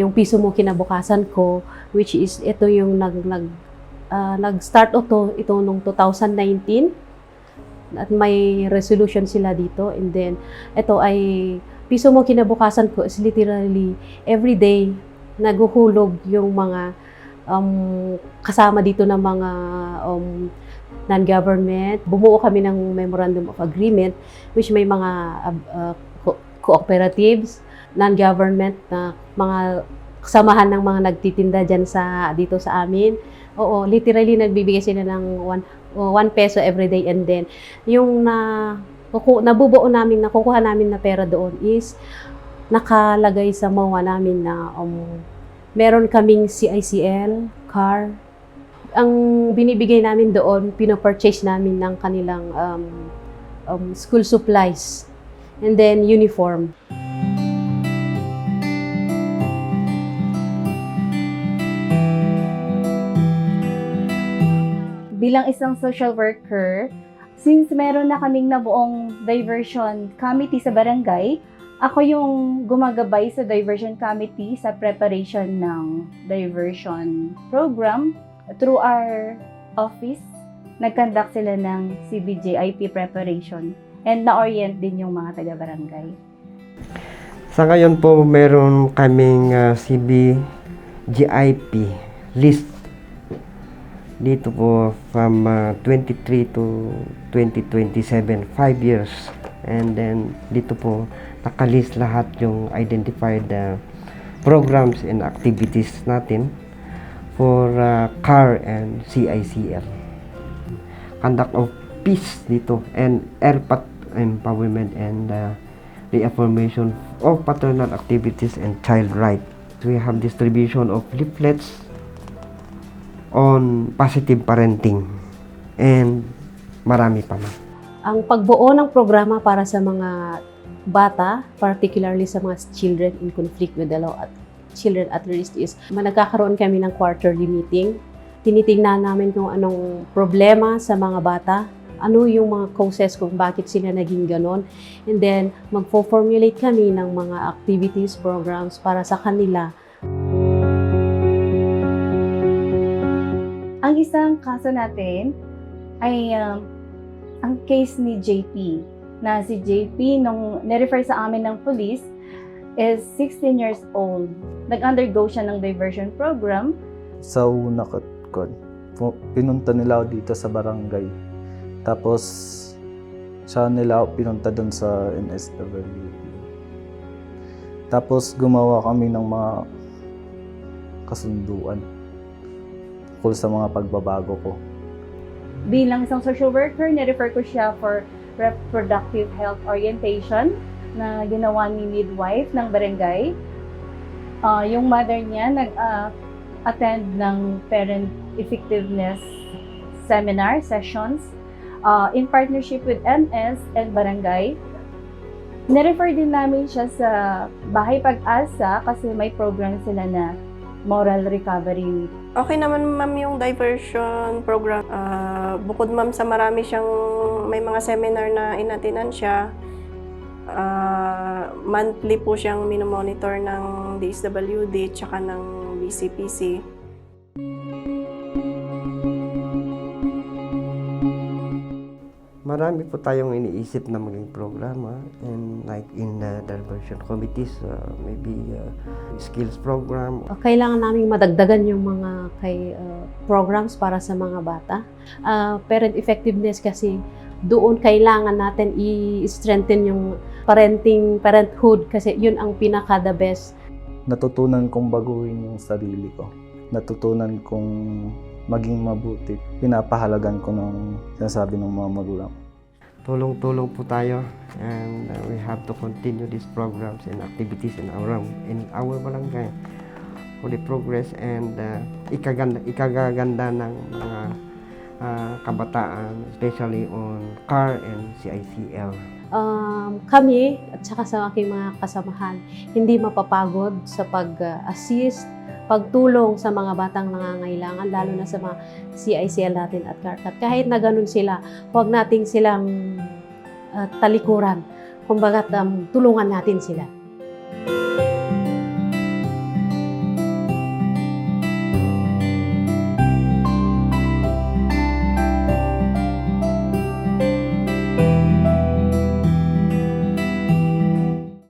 yung piso mo kinabukasan ko, which is ito yung nag-start ito nung 2019 at may resolution sila dito, and then ito ay piso mo kinabukasan ko is literally every day naguhulog yung mga kasama dito ng mga non-government. Bumuo kami ng Memorandum of Agreement which may mga cooperatives, non-government na mga kasamahan ng mga nagtitinda dyan dito sa amin. Oo, literally nagbibigay sila ng 1 peso every day, and then yung nakukuha namin na pera doon is nakalagay sa MOA namin na meron kaming CICL, car. Ang binibigay namin doon, pino-purchase namin ng kanilang school supplies and then uniform. Bilang isang social worker, since meron na kaming nabuong diversion committee sa barangay, ako yung gumagabay sa diversion committee sa preparation ng diversion program. Through our office, nag-conduct sila ng CBJIP preparation and na-orient din yung mga taga-barangay. Sa ngayon po, meron kaming CBJIP list. Dito po from 23 to 2027, 5 years. And then dito po nakalist lahat yung identified programs and activities natin for CAR and CICL. Conduct of peace dito and ERPAT empowerment and reaffirmation of paternal activities and child rights. We have distribution of leaflets on positive parenting and marami pa man. Ang pagbuo ng programa para sa mga bata, particularly sa mga children in conflict with the law at children at risk, is nagkakaroon kami ng quarterly meeting. Tinitingnan namin kung anong problema sa mga bata, ano yung mga causes kung bakit sila naging ganon, and then magpo-formulate kami ng mga activities, programs para sa kanila. Ang isang kaso natin ay ang case ni JP, na si JP nung nirefer sa amin ng police is 16 years old. Nag-undergo siya ng diversion program. Sa una ko, pinunta nila ako dito sa barangay. Tapos, siya nila ako pinunta doon sa NSW. Tapos, gumawa kami ng mga kasunduan tungkol sa mga pagbabago ko. Bilang isang social worker, nirefer ko siya for reproductive health orientation na ginawa ni midwife ng barangay. Yung mother niya nag-attend ng parent effectiveness seminar sessions in partnership with MS and barangay. Nirefer din namin siya sa Bahay Pag-asa kasi may program sila na moral recovery. Okay naman ma'am yung diversion program. Bukod ma'am sa may mga seminar na inatinan siya, monthly po siyang minomonitor ng DSWD tsaka ng BCPC. Marami po tayong iniisip na maging programa, and like in the diversion committees, maybe skills program. Kailangan naming madagdagan yung mga programs para sa mga bata. Parent effectiveness kasi doon kailangan natin i-strengthen yung parenthood kasi yun ang pinaka-the best. Natutunan kong baguhin yung sarili ko. Natutunan kong maging mabuti. Pinapahalagan ko ng sinasabi ng mga magulang. Tulong-tulong po tayo, and we have to continue these programs and activities in our barangay for the progress and ikagaganda ng mga kabataan, especially on CAR and CICL. Kami at saka sa aking mga kasamahan, hindi mapapagod sa pag-assist, pagtulong sa mga batang nangangailangan, lalo na sa mga CICL natin at CARCAT. Kahit na ganun sila, huwag nating silang talikuran. Kumbaga, tulungan natin sila.